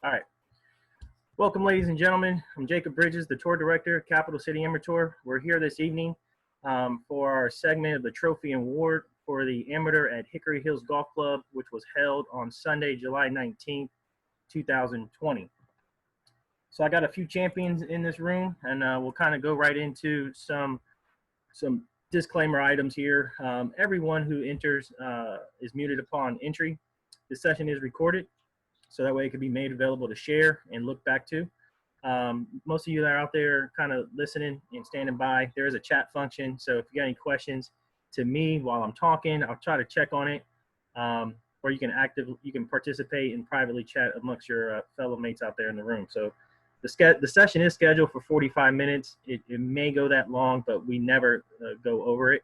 All right. Welcome, ladies and gentlemen. I'm Jacob Bridges, the tour director, Capital City Amateur Tour. We're here this evening for our segment of the Trophy and Award for the Amateur at Hickory Hills Golf Club, which was held on Sunday, July 19th, 2020. So I got a few champions in this room, and we'll kind of go right into some disclaimer items here. Everyone who enters is muted upon entry. This session is recorded, so that way it can be made available to share and look back to. Most of you that are out there kind of listening and standing by, there is a chat function. So if you got any questions to me while I'm talking, I'll try to check on it. Or you can participate and privately chat amongst your fellow mates out there in the room. So the session is scheduled for 45 minutes. It may go that long, but we never go over it.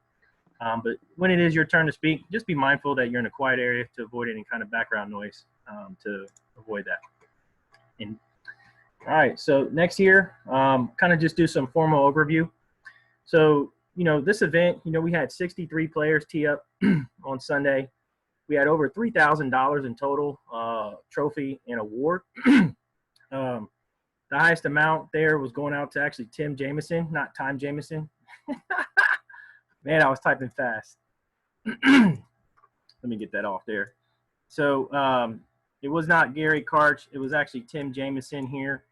But when it is your turn to speak, just be mindful that you're in a quiet area to avoid any kind of background noise, to avoid that. And all right, so next here, kind of just do some formal overview. So, this event, we had 63 players tee up on Sunday. We had over $3,000 in total trophy and award. The highest amount there was going out to actually Tim Jameson, not Time Jameson. Man, I was typing fast. Let me get that off there. So it was not Gary Karch. It was actually Tim Jameson here.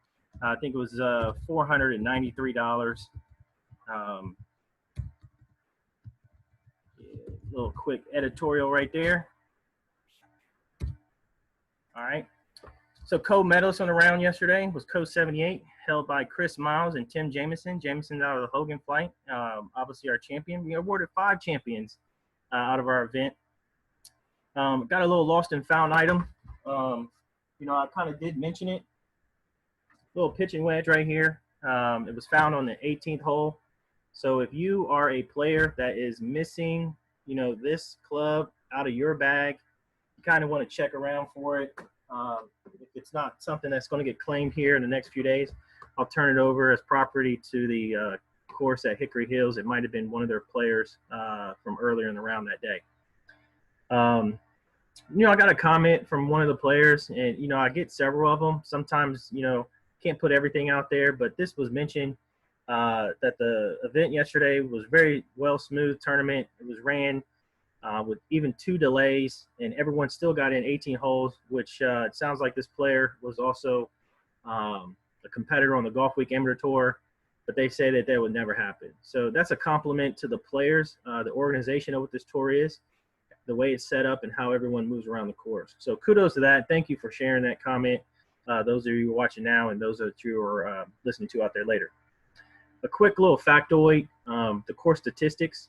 I think it was $493. Little quick editorial right there. All right. So co-medalists on the round yesterday was Co-78, held by Chris Miles and Tim Jameson. Jameson's out of the Hogan flight, obviously our champion. We awarded 5 champions out of our event. Got a little lost and found item. I kind of did mention it. Little pitching wedge right here. It was found on the 18th hole. So if you are a player that is missing, this club out of your bag, you kind of want to check around for it. If it's not something that's going to get claimed here in the next few days, I'll turn it over as property to the course at Hickory Hills. It might have been one of their players from earlier in the round that day. I got a comment from one of the players, and, I get several of them. Sometimes, can't put everything out there, but this was mentioned that the event yesterday was very well smooth tournament. It was ran with even 2 delays, and everyone still got in 18 holes, which it sounds like this player was also a competitor on the Golf Week Amateur Tour, but they say that would never happen. So that's a compliment to the players, the organization of what this tour is, the way it's set up, and how everyone moves around the course. So kudos to that. Thank you for sharing that comment, those of you who are watching now and those that you are listening to out there later. A quick little factoid, the course statistics.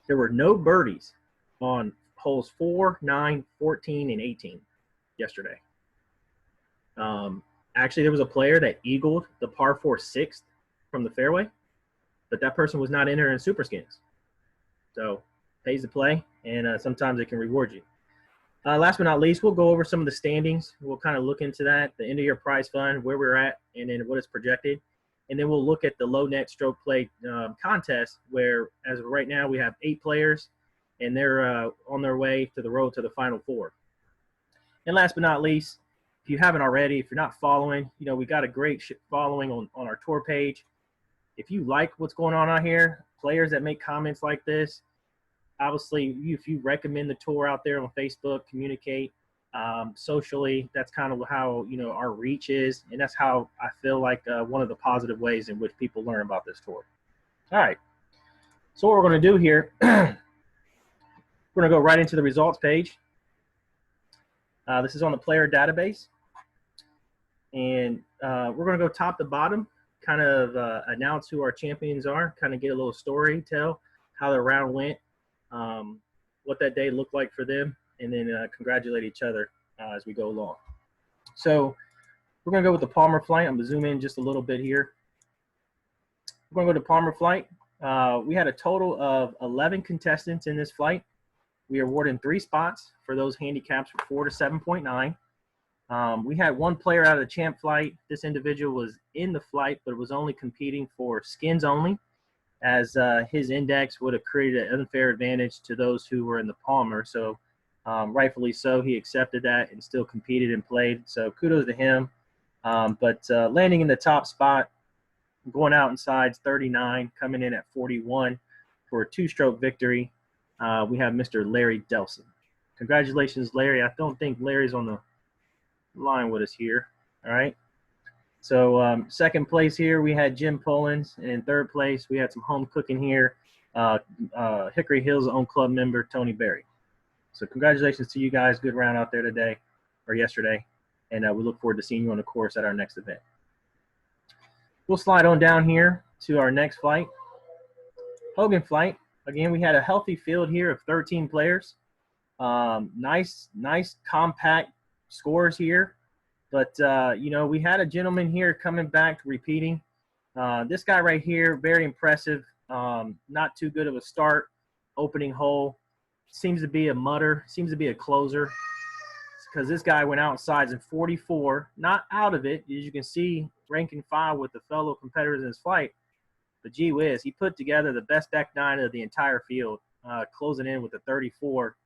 There were no birdies on holes 4, 9, 14, and 18 yesterday. Actually, there was a player that eagled the par 4 6th from the fairway, but that person was not entering Super Skins. So pays to play, and sometimes it can reward you. Last but not least, we'll go over some of the standings. We'll kind of look into that, the end of year prize fund, where we're at, and then what is projected. And then we'll look at the low net stroke play contest, where as of right now we have 8 players, and they're on their way to the road to the Final 4. And last but not least, if you haven't already, if you're not following, we got a great following on our tour page. If you like what's going on out here, players that make comments like this, obviously if you recommend the tour out there on Facebook, communicate socially, that's kind of how our reach is, and that's how I feel like one of the positive ways in which people learn about this tour. All right, so what we're going to do here, we're going to go right into the results page. This is on the player database, and we're going to go top to bottom, kind of announce who our champions are, kind of get a little story, tell how the round went, what that day looked like for them, and then congratulate each other as we go along. So we're going to go with the Palmer flight. I'm going to zoom in just a little bit here. We're going to go to Palmer flight. We had a total of 11 contestants in this flight. We are awarding 3 spots for those handicaps from 4 to 7.9. We had 1 player out of the champ flight. This individual was in the flight, but was only competing for skins only, as his index would have created an unfair advantage to those who were in the Palmer. So Rightfully so, he accepted that and still competed and played. So kudos to him. But landing in the top spot, going out inside 39, coming in at 41 for a two-stroke victory. We have Mr. Larry Delson. Congratulations, Larry. I don't think Larry's on the line with us here. All right. So second place here, we had Jim Pollins. And in third place, we had some home cooking here. Hickory Hills own club member, Tony Berry. So congratulations to you guys. Good round out there today or yesterday. And we look forward to seeing you on the course at our next event. We'll slide on down here to our next flight. Hogan flight. Again, we had a healthy field here of 13 players. Nice, compact scores here. But, we had a gentleman here coming back, repeating. This guy right here, very impressive. Not too good of a start. Opening hole. Seems to be a mutter. Seems to be a closer. Because this guy went outside in 44. Not out of it. As you can see, ranking 5 with the fellow competitors in his flight. But gee whiz, he put together the best back 9 of the entire field, closing in with a 34.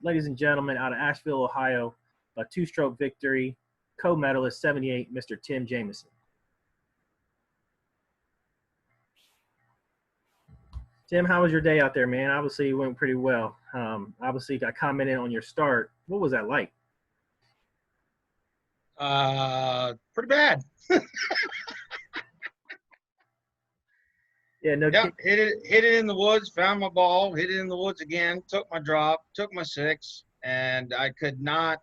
Ladies and gentlemen, out of Asheville, Ohio, a two-stroke victory, co-medalist 78, Mr. Tim Jamison. Tim, how was your day out there, man? Obviously, it went pretty well. Obviously, I commented on your start. What was that like? Pretty bad. Yeah, no. Yep, hit it in the woods, found my ball, hit it in the woods again, took my drop, took my 6, and I could not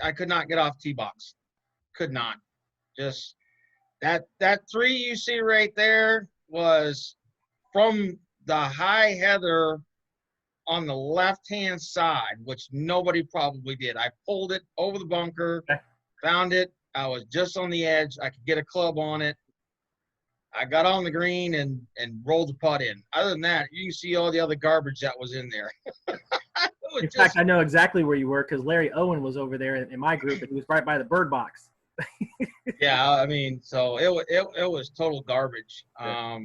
get off tee box. Could not. Just that 3 you see right there was from the high heather on the left-hand side, which nobody probably did. I pulled it over the bunker, found it. I was just on the edge. I could get a club on it. I got on the green and rolled the putt in. Other than that, you can see all the other garbage that was in there. In fact, I know exactly where you were because Larry Owen was over there in my group, and he was right by the bird box. Yeah, I mean, so it was total garbage. Yeah.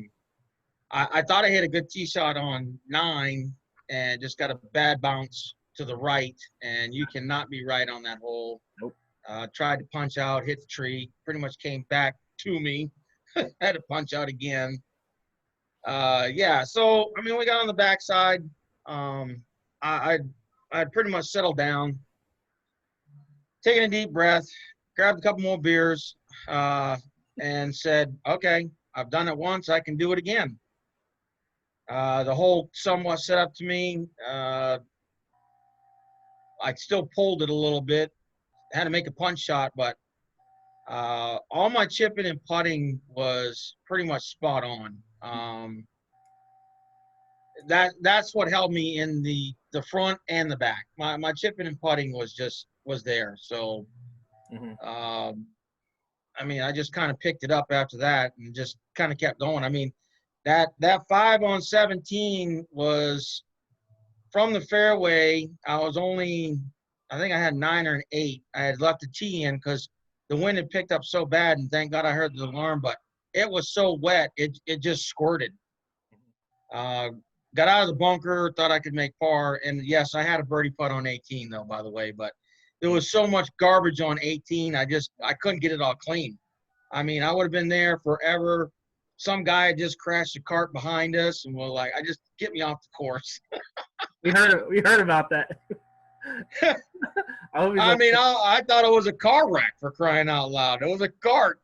I thought I hit a good tee shot on 9 and just got a bad bounce to the right, and you cannot be right on that hole. Nope. Tried to punch out, hit the tree, pretty much came back to me. Had to punch out again. Yeah, so I mean, we got on the backside. I'd pretty much settled down, taking a deep breath, grabbed a couple more beers, and said, "Okay, I've done it once. I can do it again." The hole somewhat set up to me. I still pulled it a little bit. Had to make a punch shot, but all my chipping and putting was pretty much spot on. That's what held me in the front and the back. My chipping and putting was there. So, I mean, I just kind of picked it up after that and just kind of kept going. I mean, that 5 on 17 was from the fairway. I think I had 9 or an 8. I had left the tee in because the wind had picked up so bad, and thank God I heard the alarm, but it was so wet, it just squirted. Got out of the bunker, thought I could make par, and yes, I had a birdie putt on 18, though, by the way, but there was so much garbage on 18, I couldn't get it all clean. I mean, I would have been there forever. Some guy had just crashed a cart behind us, and was like, get me off the course. We heard about that. I thought it was a car wreck, for crying out loud. It was a cart.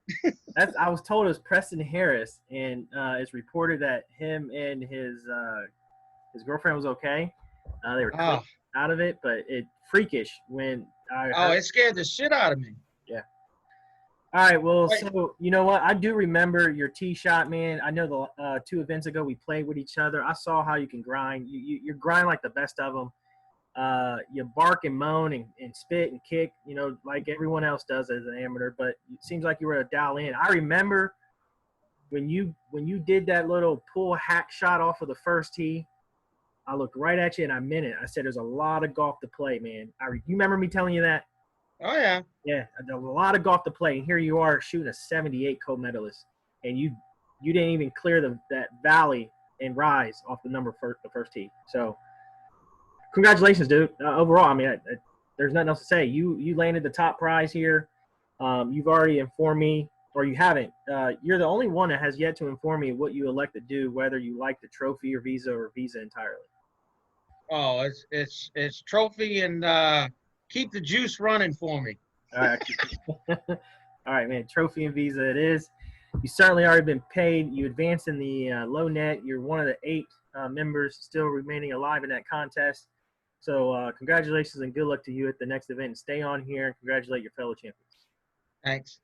I was told it was Preston Harris, and it's reported that him and his girlfriend was okay. They were out of it, but it freakish when it scared the shit out of me. Yeah. All right. Well, so you know what? I do remember your tee shot, man. I know the 2 events ago we played with each other. I saw how you can grind. You grind like the best of them. You bark and moan and spit and kick, like everyone else does as an amateur, but it seems like you were a dial in. I remember when you did that little pull hack shot off of the first tee, I looked right at you and I meant it. I said, there's a lot of golf to play, man. You remember me telling you that? Oh, yeah. Yeah, a lot of golf to play. And here you are shooting a 78 co-medalist, and you didn't even clear that valley and rise off the first tee. So congratulations, dude. Overall, I mean, there's nothing else to say. You landed the top prize here. You've already informed me, or you haven't. You're the only one that has yet to inform me what you elect to do, whether you like the trophy or Visa entirely. Oh, it's trophy and keep the juice running for me. All right. All right, man. Trophy and Visa it is. You certainly already been paid. You advanced in the low net. You're one of the 8 members still remaining alive in that contest. So congratulations and good luck to you at the next event. And stay on here and congratulate your fellow champions. Thanks.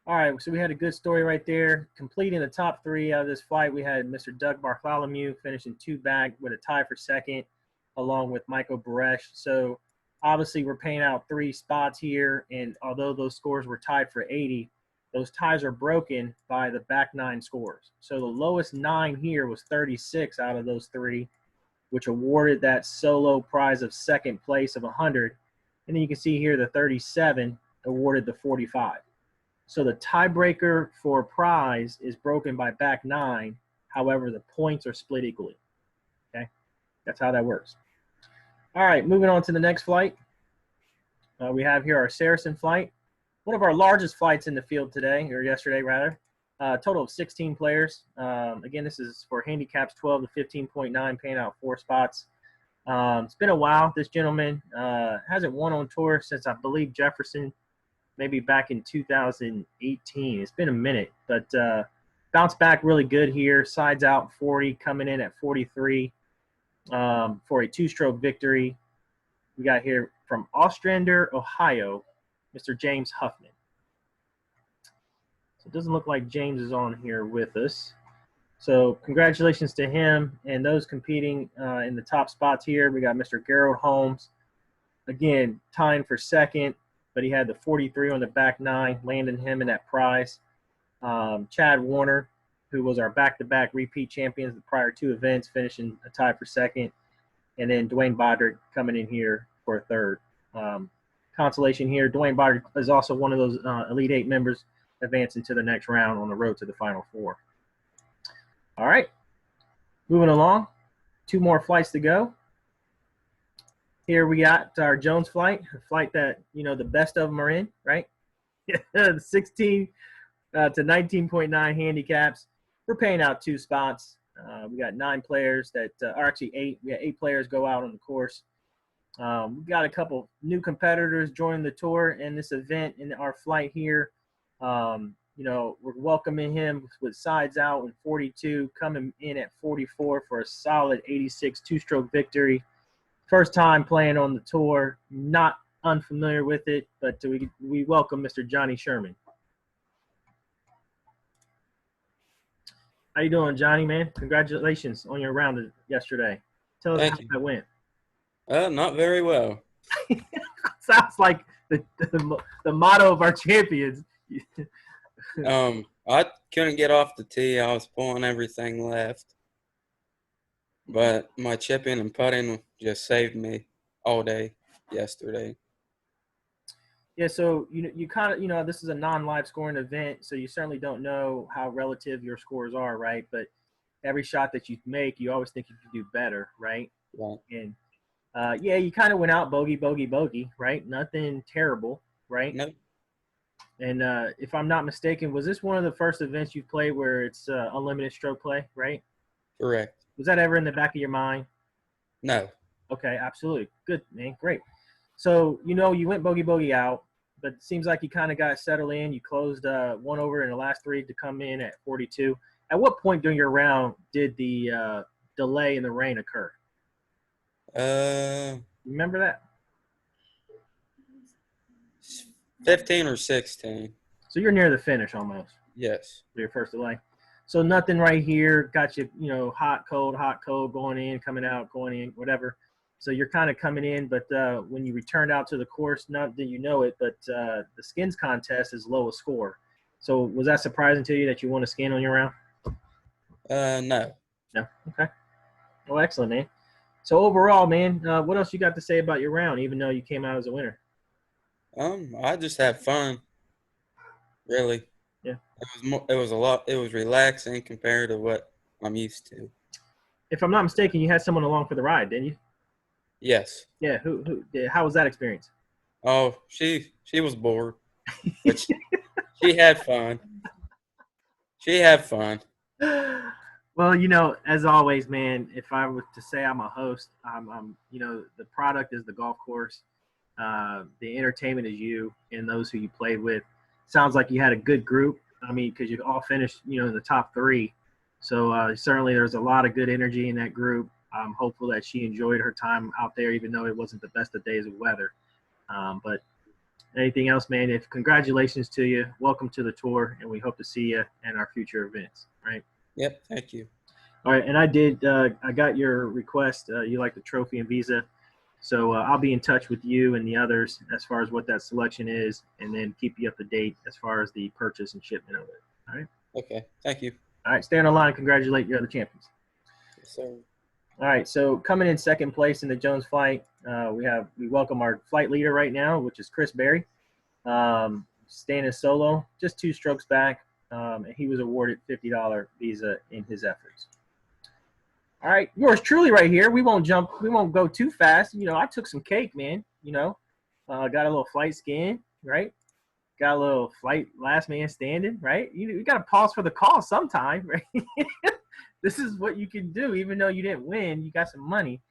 All right, so we had a good story right there. Completing the top 3 out of this flight, we had Mr. Doug Bartholomew finishing 2 back with a tie for second, along with Michael Baresh. So obviously we're paying out 3 spots here, and although those scores were tied for 80, those ties are broken by the back 9 scores. So the lowest 9 here was 36 out of those 3, which awarded that solo prize of second place of 100. And then you can see here the 37 awarded the 45. So the tiebreaker for prize is broken by back 9. However, the points are split equally. Okay, that's how that works. All right, moving on to the next flight. We have here our Saracen flight, one of our largest flights in the field today, or yesterday rather. Total of 16 players. Again, this is for handicaps 12 to 15.9, paying out 4 spots. It's been a while. This gentleman hasn't won on tour since I believe Jefferson, maybe back in 2018. It's been a minute, but bounced back really good here. Sides out 40, coming in at 43 for a 2-stroke victory. We got here from Ostrander, Ohio, Mr. James Huffman. So it doesn't look like James is on here with us. So congratulations to him and those competing in the top spots here. We got Mr. Gerald Holmes, again, tying for second, but he had the 43 on the back 9, landing him in that prize. Chad Warner, who was our back-to-back repeat champions the prior 2 events, finishing a tie for second. And then Dwayne Bodrick coming in here for a third. Consolation here, Dwayne Bodrick is also one of those Elite 8 members advancing to the next round on the road to the Final 4. All right, moving along. 2 more flights to go. Here we got our Jones flight, a flight that, you know, the best of them are in, right? 16 to 19.9 handicaps. We're paying out 2 spots. We got 9 players that are actually 8. We got 8 players go out on the course. We got a couple new competitors joining the tour in this event in our flight here. You know, we're welcoming him with sides out in 42, coming in at 44 for a solid 86 2-stroke victory. First time playing on the tour, not unfamiliar with it, but we welcome Mr. Johnny Sherman. How you doing, Johnny, man? Congratulations on your round yesterday. Tell us how that went. Not very well. Sounds like the motto of our champions. I couldn't get off the tee. I was pulling everything left. But my chipping and putting just saved me all day yesterday. Yeah, so you kind of, you know, this is a non-live scoring event, so you certainly don't know how relative your scores are, right? But every shot that you make, you always think you can do better, right? Right. And yeah, you kind of went out bogey, right? Nothing terrible, right? Nope. And if I'm not mistaken, was this one of the first events you've played where it's unlimited stroke play, right? Correct. Was that ever in the back of your mind? No. Okay, absolutely. Good, man. Great. So, you know, you went bogey out, but it seems like you kind of got settled in. You closed 1 over in the last 3 to come in at 42. At what point during your round did the delay in the rain occur? Remember that? 15 or 16. So you're near the finish almost. Yes. For your first delay. So nothing right here got you, you know, hot, cold, going in, coming out, going in, whatever. So you're kind of coming in, but when you returned out to the course, not that you know it, but the skins contest is lowest score. So was that surprising to you that you won a skin on your round? No. No? Okay. Well, excellent, man. So overall, man, what else you got to say about your round, even though you came out as a winner? I just had fun. Really. Yeah. It was relaxing compared to what I'm used to. If I'm not mistaken, you had someone along for the ride, didn't you? Yes. Yeah. How was that experience? Oh, she was bored, but she had fun. She had fun. Well, as always, man, if I were to say I'm a host, the product is the golf course. The entertainment is you and those who you played with. Sounds like you had a good group. I mean, because you all finished, in the top three. So certainly there's a lot of good energy in that group. I'm hopeful that she enjoyed her time out there, even though it wasn't the best of days of weather. But anything else, man? If congratulations to you, welcome to the tour, and we hope to see you in our future events. Right. Yep. Thank you. All right, and I got your request. You like the trophy and visa. So I'll be in touch with you and the others as far as what that selection is, and then keep you up to date as far as the purchase and shipment of it. All right. Okay. Thank you. All right. Stay on the line. Congratulate your other champions. Yes, sir. All right. So coming in second place in the Jones flight, we welcome our flight leader right now, which is Chris Berry. Staying solo, just 2 strokes back, and he was awarded $50 visa in his efforts. All right, yours truly right here. We won't go too fast. I took some cake, man. Got a little flight skin, right? Got a little flight last man standing, right? You got to pause for the call sometime, right? This is what you can do. Even though you didn't win, you got some money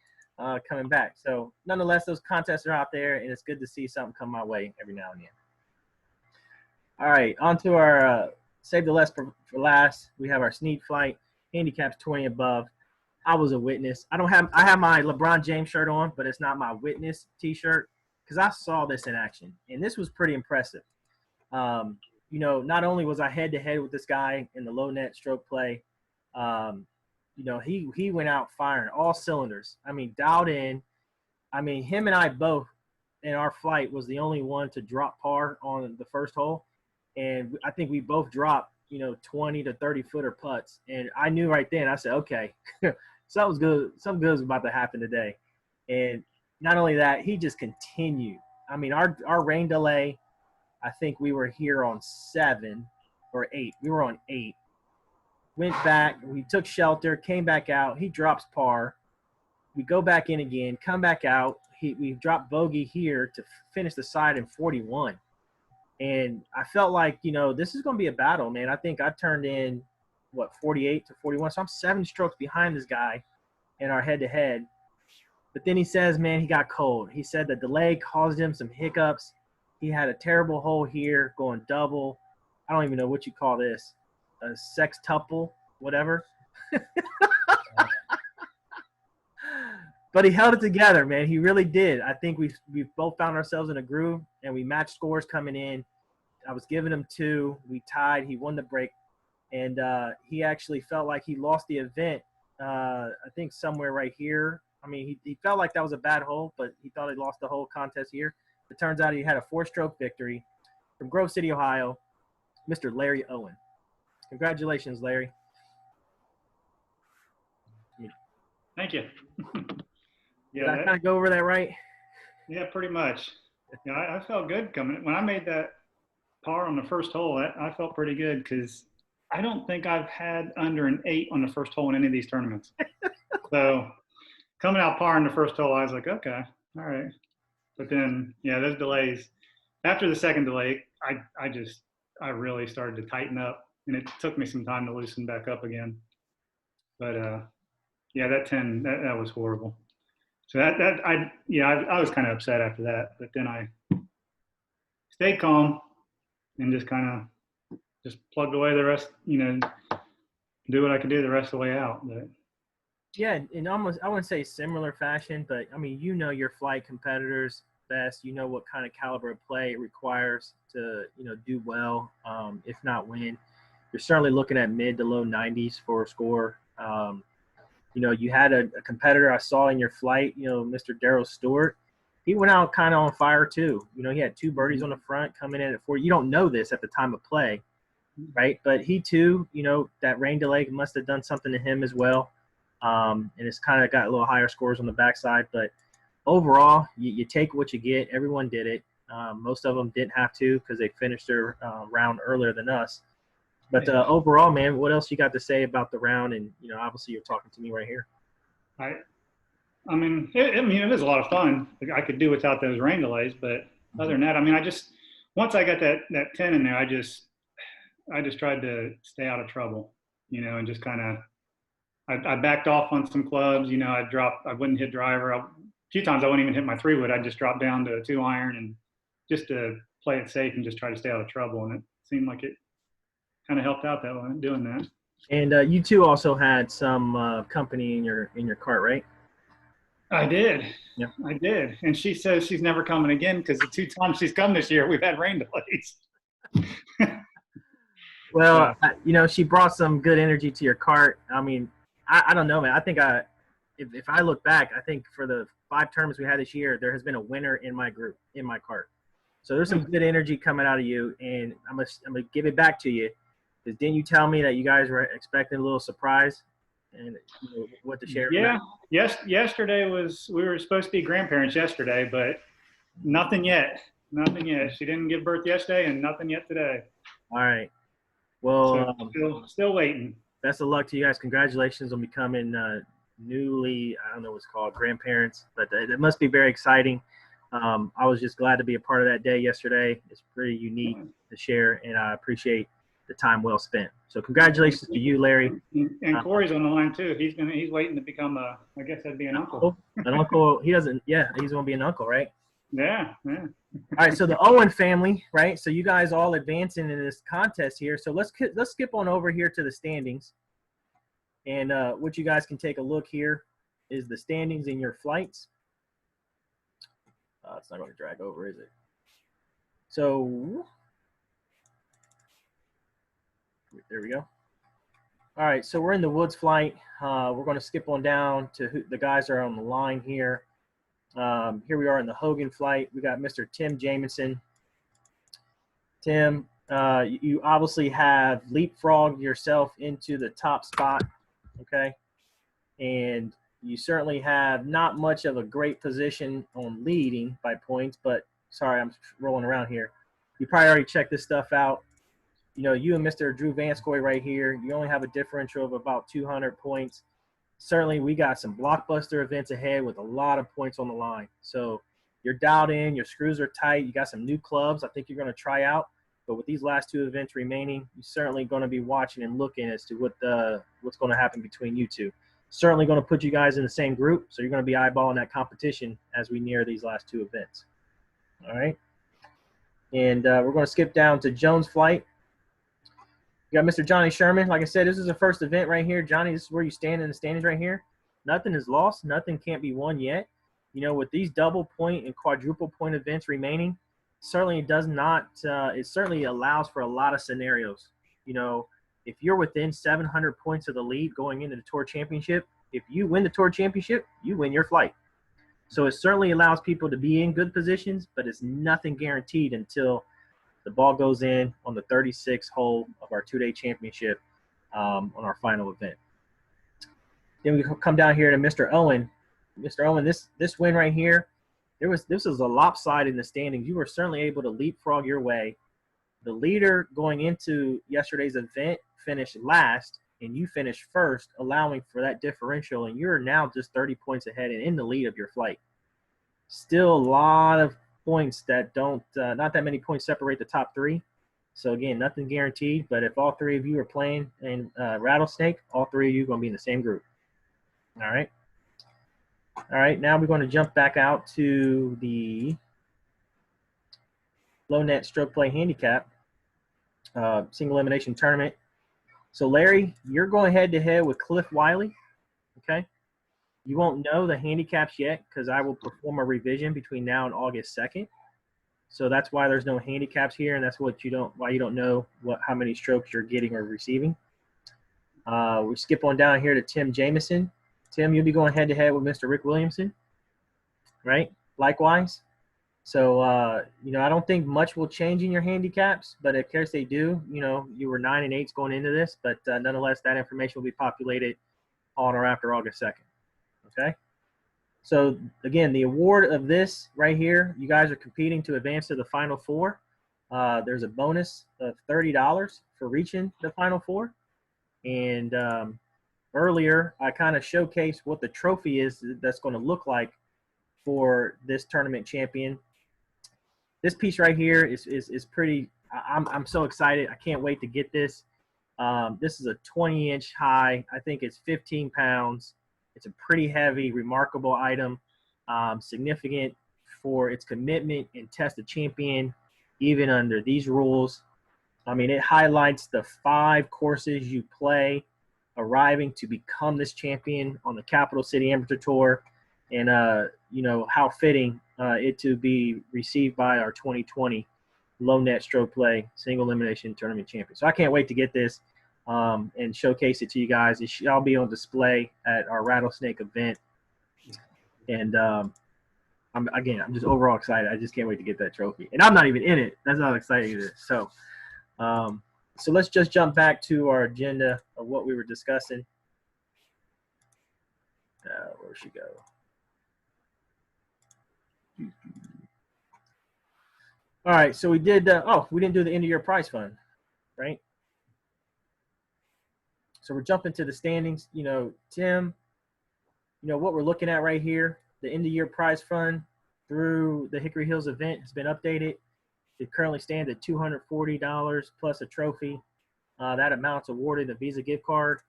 coming back. So nonetheless, those contests are out there, and it's good to see something come my way every now and then. All right, on to our save the last for last. We have our Snead flight, handicaps 20 above. I was a witness. I have my LeBron James shirt on, but it's not my witness T-shirt because I saw this in action, and this was pretty impressive. Not only was I head-to-head with this guy in the low net stroke play, he went out firing all cylinders. I mean, dialed in. I mean, him and I both in our flight was the only one to drop par on the first hole, and I think we both dropped, 20 to 30-footer putts, and I knew right then. I said, okay. Something good was about to happen today. And not only that, he just continued. I mean, our rain delay, I think we were here on 7 or 8. We were on 8. Went back. We took shelter, came back out. He drops par. We go back in again, come back out. We dropped bogey here to finish the side in 41. And I felt like, this is going to be a battle, man. I think I turned in, 48 to 41. So I'm 7 strokes behind this guy in our head-to-head. But then he says, man, he got cold. He said the delay caused him some hiccups. He had a terrible hole here going double. I don't even know what you call this. A sextuple, whatever. But he held it together, man. He really did. I think we both found ourselves in a groove, and we matched scores coming in. I was giving him 2. We tied. He won the break. And he actually felt like he lost the event, I think somewhere right here. I mean, he felt like that was a bad hole, but he thought he lost the whole contest here. It turns out he had a 4-stroke victory from Grove City, Ohio, Mr. Larry Owen. Congratulations, Larry. Thank you. Did I kind of go over that right? Yeah, pretty much. Yeah, I felt good coming. When I made that par on the first hole, I felt pretty good because I don't think I've had under an 8 on the first hole in any of these tournaments. So coming out par on the first hole, I was like, okay, all right. But then, yeah, those delays. After the second delay, I really started to tighten up, and it took me some time to loosen back up again. But yeah, that 10, that was horrible. So I was kind of upset after that. But then I stayed calm and just kind of plugged away the rest, do what I could do the rest of the way out. But yeah, in almost, I wouldn't say similar fashion, but I mean, your flight competitors best. You know what kind of caliber of play it requires to, do well, if not win. You're certainly looking at mid to low 90s for a score. You had a competitor I saw in your flight, Mr. Darryl Stewart. He went out kind of on fire too. He had 2 birdies on the front coming in at 4. You don't know this at the time of play, right? But he too, that rain delay must have done something to him as well. And it's kind of got a little higher scores on the backside. But overall, you take what you get. Everyone did it. Most of them didn't have to because they finished their round earlier than us. But overall, man, what else you got to say about the round? And, obviously you're talking to me right here. I mean, it was a lot of fun. I could do without those rain delays, but other than that, I mean, once I got that 10 in there, I just tried to stay out of trouble, and just kind of, I backed off on some clubs, I wouldn't hit driver. A few times I wouldn't even hit my 3-wood. I'd just drop down to a 2-iron and just to play it safe and just try to stay out of trouble. And it seemed like it kind of helped out that way, doing that. And you two also had some company in your cart, right? I did. Yeah. I did. And she says she's never coming again because the 2 times she's come this year, we've had rain delays. Well, she brought some good energy to your cart. I mean, I don't know, man. I think if I look back, I think for the 5 tournaments we had this year, there has been a winner in my group, in my cart. So there's some good energy coming out of you, and I'm gonna give it back to you. Because didn't you tell me that you guys were expecting a little surprise and what to share? Yeah. Yes. Yesterday we were supposed to be grandparents yesterday, but nothing yet. Nothing yet. She didn't give birth yesterday, and nothing yet today. All right. Well, so still waiting. Best of luck to you guys. Congratulations on becoming newly, I don't know what's called, grandparents, but it must be very exciting. I was just glad to be a part of that day yesterday. It's pretty unique to share, and I appreciate the time well spent. So congratulations to you, Larry. And Corey's on the line too. He's waiting to become I guess that'd be an uncle. An uncle. He's going to be an uncle, right? Yeah. All right, so the Owen family, right? So you guys all advancing in this contest here. So let's skip on over here to the standings. And what you guys can take a look here is the standings in your flights. It's not going to drag over, is it? So there we go. All right, so we're in the Woods flight. We're going to skip on down to the guys that are on the line here. Here we are in the Hogan flight. We got Mr. Tim Jamison. Tim, you obviously have leapfrogged yourself into the top spot, okay? And you certainly have not much of a great position on leading by points, but sorry, I'm rolling around here. You probably already checked this stuff out. You and Mr. Drew Vanskoy right here, you only have a differential of about 200 points. Certainly, we got some blockbuster events ahead with a lot of points on the line. So you're dialed in, your screws are tight, you got some new clubs I think you're going to try out. But with these last 2 events remaining, you're certainly going to be watching and looking as to what's going to happen between you two. Certainly going to put you guys in the same group, so you're going to be eyeballing that competition as we near these last 2 events. All right? And we're going to skip down to Jones flight. You got Mr. Johnny Sherman. Like I said, this is the first event right here. Johnny, this is where you stand in the standings right here. Nothing is lost. Nothing can't be won yet. With these double point and quadruple point events remaining, certainly it does not it certainly allows for a lot of scenarios. If you're within 700 points of the lead going into the Tour Championship, if you win the Tour Championship, you win your flight. So it certainly allows people to be in good positions, but it's nothing guaranteed until the ball goes in on the 36th hole of our 2-day championship on our final event. Then we come down here to Mr. Owen. Mr. Owen, this win right here, this was a lopsided in the standings. You were certainly able to leapfrog your way. The leader going into yesterday's event finished last, and you finished first, allowing for that differential, and you're now just 30 points ahead and in the lead of your flight. Still a lot of points that don't not that many points separate the top 3. So again, nothing guaranteed, but if all 3 of you are playing in Rattlesnake, all 3 of you are going to be in the same group. All right, now we're going to jump back out to the low net stroke play handicap single elimination tournament. So Larry, you're going head to head with Cliff Wiley. Okay, you won't know the handicaps yet because I will perform a revision between now and August 2nd. So that's why there's no handicaps here, and that's why you don't know how many strokes you're getting or receiving. We skip on down here to Tim Jamison. Tim, you'll be going head to head with Mr. Rick Williamson, right? Likewise. So, I don't think much will change in your handicaps, but in case they do, you were 9 and 8 going into this, but nonetheless, that information will be populated on or after August 2nd. Okay. So again, the award of this right here, you guys are competing to advance to the Final Four. There's a bonus of $30 for reaching the Final Four. And earlier, I kind of showcased what the trophy is that's going to look like for this tournament champion. This piece right here is pretty. I'm so excited. I can't wait to get this. This is a 20-inch high. I think it's 15 pounds. It's a pretty heavy, remarkable item, significant for its commitment and test of champion, even under these rules. I mean, it highlights the 5 courses you play arriving to become this champion on the Capital City Amateur Tour, and you know, how fitting it to be received by our 2020 low net stroke play single elimination tournament champion. So I can't wait to get this and showcase it to you guys. It shall be on display at our Rattlesnake event, and I'm just overall excited. I just can't wait to get that trophy, and I'm not even in it. That's how exciting it is. So so let's just jump back to our agenda of what we were discussing. Where'd she go? All right, so we did. We didn't do the end of year prize fund, right? So we're jumping to the standings. You know, Tim, you know what we're looking at right here. The end of year prize fund through the Hickory Hills event has been updated. It currently stands at $240 plus a trophy. That amount's awarded a Visa gift card.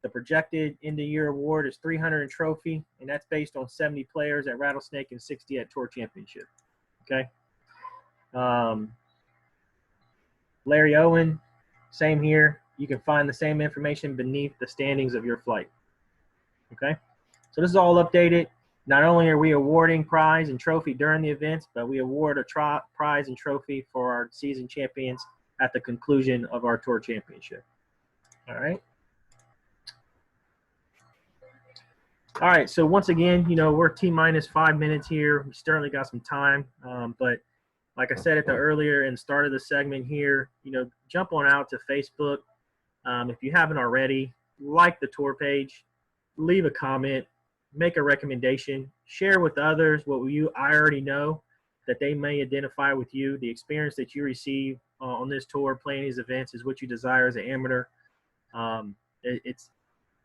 The projected end-of-year award is $300 in trophy, and that's based on 70 players at Rattlesnake and 60 at Tour Championship. Okay. Larry Owen, same here. You can find the same information beneath the standings of your flight. Okay. So this is all updated. Not only are we awarding prize and trophy during the events, but we award a prize and trophy for our season champions at the conclusion of our Tour Championship. All right. All right, so once again, you know, we're T-minus 5 minutes here. We certainly got some time, but like I said earlier in the start of the segment here, you know, jump on out to Facebook. If you haven't already, like the tour page, leave a comment, make a recommendation, share with others what I already know that they may identify with you. The experience that you receive on this tour, playing these events, is what you desire as an amateur.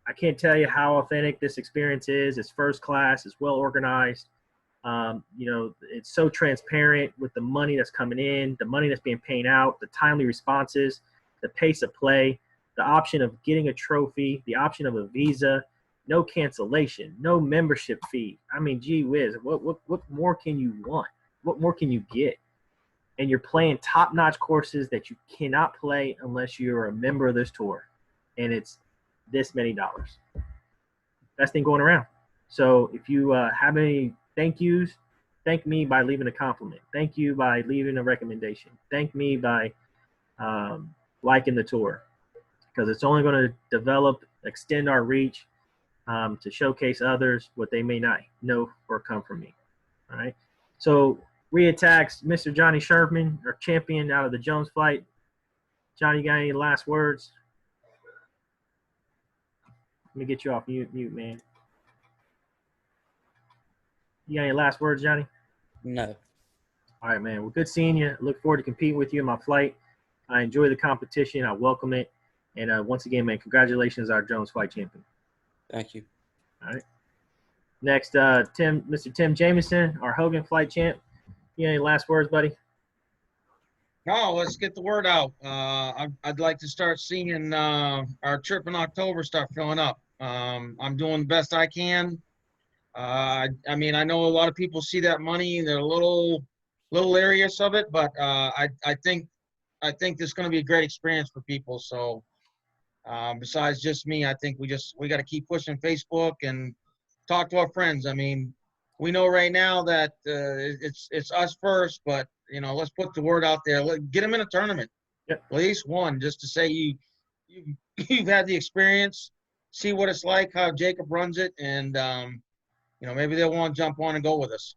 I can't tell you how authentic this experience is. It's first class. It's well organized. You know, it's so transparent with the money that's coming in, the money that's being paid out, the timely responses, the pace of play, the option of getting a trophy, the option of a visa, no cancellation, no membership fee. I mean, gee whiz, what more can you want? What more can you get? And you're playing top-notch courses that you cannot play unless you're a member of this tour. And it's this many dollars. Best thing going around. So if you have any thank yous, thank me by leaving a compliment. Thank you by leaving a recommendation. Thank me by liking the tour, because it's only going to develop, extend our reach to showcase others what they may not know or come from me. All right. So reattacks Mr. Johnny Sherman, our champion out of the Jones flight. Johnny, you got any last words? Let me get you off mute, man. You got any last words, Johnny? No. All right, man. Well, good seeing you. Look forward to competing with you in my flight. I enjoy the competition. I welcome it. And once again, man, congratulations, our Jones flight champion. Thank you. All right. Next, Mr. Tim Jamison, our Hogan flight champ. You got any last words, buddy? No, let's get the word out. I'd like to start seeing our trip in October start filling up. I'm doing the best I can. I mean, I know a lot of people see that money and they're a little leery of it, but I think this is going to be a great experience for people. So besides just me, I think we got to keep pushing Facebook and talk to our friends. I mean, we know right now that it's us first, but you know, let's put the word out there. Get them in a tournament, Yep. At least one, just to say you've had the experience, see what it's like, how Jacob runs it, and you know, maybe they'll want to jump on and go with us.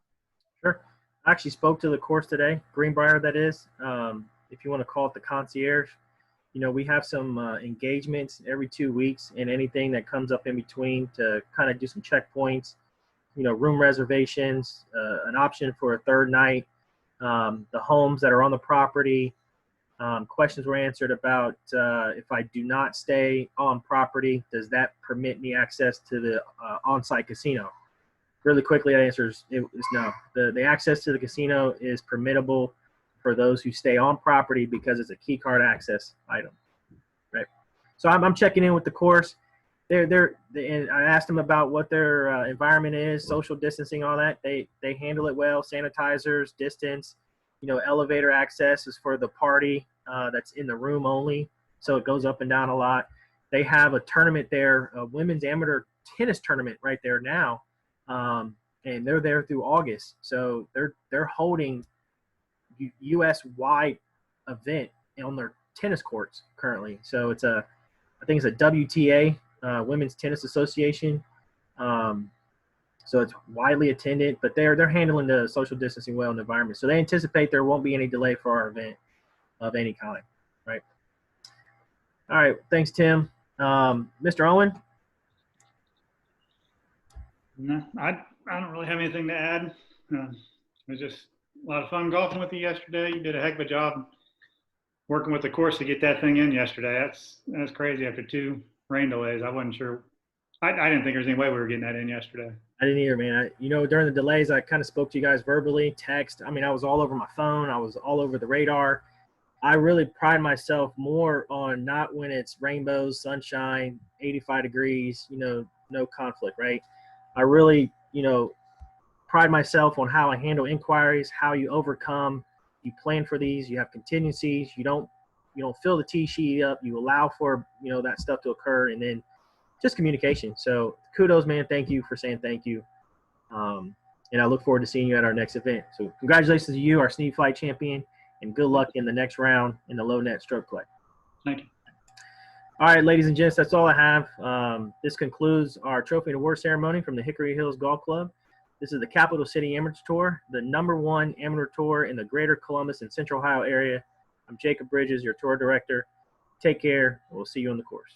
Sure. I actually spoke to the course today, Greenbrier, that is. If you want to call it the concierge, you know, we have some engagements every 2 weeks, and anything that comes up in between to kind of do some checkpoints, you know, room reservations, an option for a third night, the homes that are on the property, Questions were answered about if I do not stay on property, does that permit me access to the on-site casino? Really quickly, the answer is no. The access to the casino is permittable for those who stay on property because it's a key card access item, right? So I'm checking in with the course. And I asked them about what their environment is, social distancing, all that. They handle it well. Sanitizers, distance, elevator access is for the party that's in the room only, so it goes up and down a lot. They have a tournament there, a women's amateur tennis tournament right there now, and they're there through August. So they're holding U.S. wide event on their tennis courts currently. So I think it's a WTA, Women's Tennis Association. So it's widely attended, but they're handling the social distancing well in the environment. So they anticipate there won't be any delay for our event of any kind, right? All right, thanks, Tim. Mr. Owen? No, I don't really have anything to add. It was just a lot of fun golfing with you yesterday. You did a heck of a job working with the course to get that thing in yesterday. That's crazy after 2 rain delays. I wasn't sure. I didn't think there was any way we were getting that in yesterday. I didn't either, man. During the delays, I kind of spoke to you guys verbally, text. I mean, I was all over my phone. I was all over the radar. I really pride myself more on not when it's rainbows, sunshine, 85 degrees, no conflict, right? I really, pride myself on how I handle inquiries, how you overcome, you plan for these, you have contingencies, you don't fill the tee sheet up, you allow for, that stuff to occur, and then just communication. So kudos, man. Thank you for saying thank you. And I look forward to seeing you at our next event. So congratulations to you, our Sneak Flight champion, and good luck in the next round in the low net stroke play. Thank you. All right, ladies and gents, that's all I have. This concludes our trophy and award ceremony from the Hickory Hills Golf Club. This is the Capital City Amateur Tour, the #1 amateur tour in the greater Columbus and Central Ohio area. I'm Jacob Bridges, your tour director. Take care. We'll see you on the course.